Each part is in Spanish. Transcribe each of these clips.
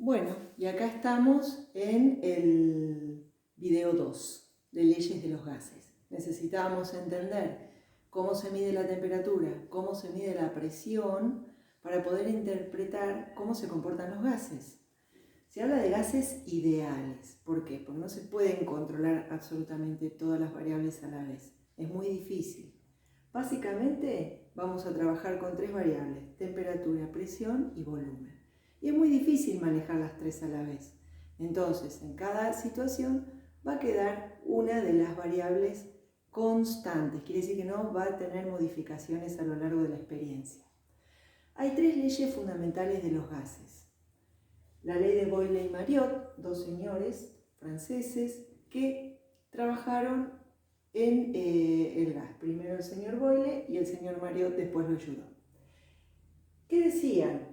Bueno, y acá estamos en el video 2 de leyes de los gases. Necesitábamos entender cómo se mide la temperatura, cómo se mide la presión, para poder interpretar cómo se comportan los gases. Se habla de gases ideales. ¿Por qué? Porque no se pueden controlar absolutamente todas las variables a la vez. Es muy difícil. Básicamente vamos a trabajar con tres variables: temperatura, presión y volumen. Y es muy difícil manejar las tres a la vez. Entonces, en cada situación va a quedar una de las variables constantes. Quiere decir que no va a tener modificaciones a lo largo de la experiencia. Hay tres leyes fundamentales de los gases. La ley de Boyle y Mariotte, dos señores franceses que trabajaron en el gas. Primero el señor Boyle y el señor Mariotte después lo ayudó. ¿Qué decían?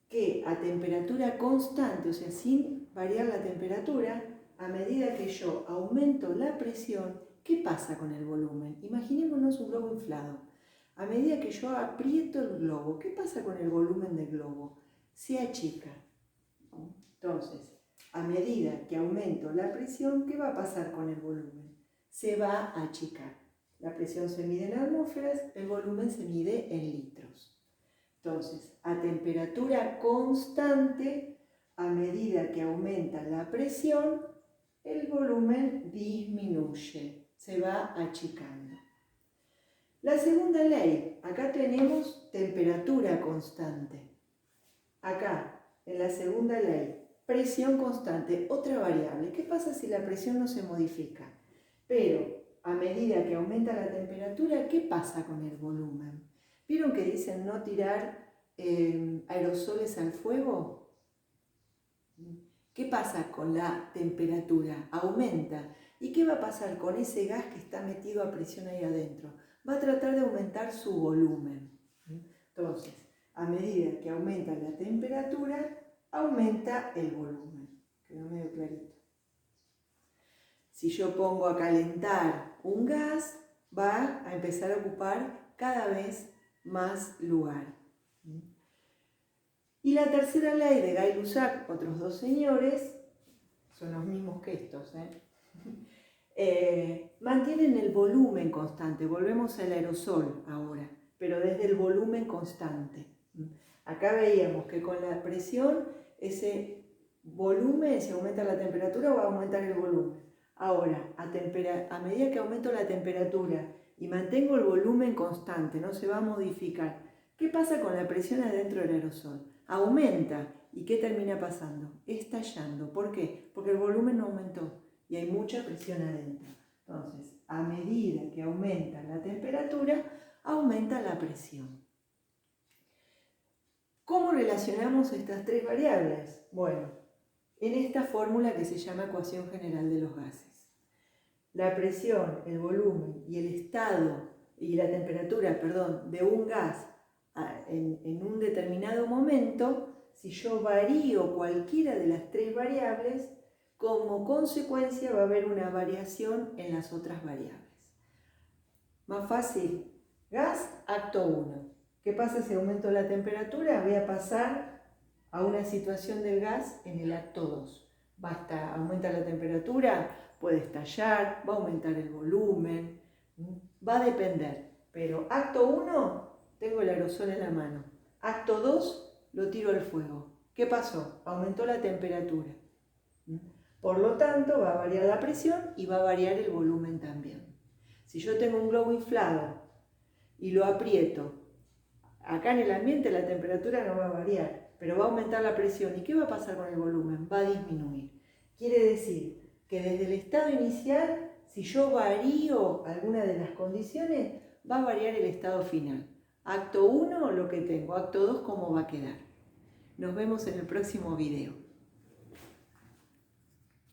Que a temperatura constante, o sea, sin variar la temperatura, a medida que yo aumento la presión, ¿qué pasa con el volumen? Imaginémonos un globo inflado. A medida que yo aprieto el globo, ¿qué pasa con el volumen del globo? Se achica. Entonces, a medida que aumento la presión, ¿qué va a pasar con el volumen? Se va a achicar. La presión se mide en atmósferas, el volumen se mide en litros. Entonces, a temperatura constante, a medida que aumenta la presión, el volumen disminuye, se va achicando. La segunda ley, acá tenemos temperatura constante. Acá, en la segunda ley, presión constante, otra variable. ¿Qué pasa si la presión no se modifica? Pero a medida que aumenta la temperatura, ¿qué pasa con el volumen? ¿Vieron que dicen no tirar aerosoles al fuego? ¿Qué pasa con la temperatura? Aumenta. ¿Y qué va a pasar con ese gas que está metido a presión ahí adentro? Va a tratar de aumentar su volumen. Entonces, a medida que aumenta la temperatura, aumenta el volumen. Quedó medio clarito. Si yo pongo a calentar un gas, va a empezar a ocupar cada vez más lugar. Y la tercera ley de Gay-Lussac, otros dos señores, son los mismos que estos, mantienen el volumen constante. Volvemos al aerosol ahora, pero desde el volumen constante. Acá veíamos que con la presión, ese volumen, si aumenta la temperatura, va a aumentar el volumen. Ahora, a medida que aumento la temperatura y mantengo el volumen constante, no se va a modificar, ¿qué pasa con la presión adentro del aerosol? Aumenta. ¿Y qué termina pasando? Estallando. ¿Por qué? Porque el volumen no aumentó y hay mucha presión adentro. Entonces, a medida que aumenta la temperatura, aumenta la presión. ¿Cómo relacionamos estas tres variables? Bueno, en esta fórmula que se llama ecuación general de los gases. La presión, el volumen y el estado y la temperatura, de un gas en un determinado momento, si yo varío cualquiera de las tres variables, como consecuencia va a haber una variación en las otras variables. Más fácil, gas, acto 1. ¿Qué pasa si aumento la temperatura? Voy a pasar a una situación del gas en el acto 2. Aumenta la temperatura, puede estallar, va a aumentar el volumen, va a depender. Pero acto 1, tengo el aerosol en la mano. Acto 2, lo tiro al fuego. ¿Qué pasó? Aumentó la temperatura. Por lo tanto, va a variar la presión y va a variar el volumen también. Si yo tengo un globo inflado y lo aprieto, acá en el ambiente la temperatura no va a variar, pero va a aumentar la presión. ¿Y qué va a pasar con el volumen? Va a disminuir. Quiere decir que desde el estado inicial, si yo varío alguna de las condiciones, va a variar el estado final. Acto 1, lo que tengo. Acto 2, cómo va a quedar. Nos vemos en el próximo video.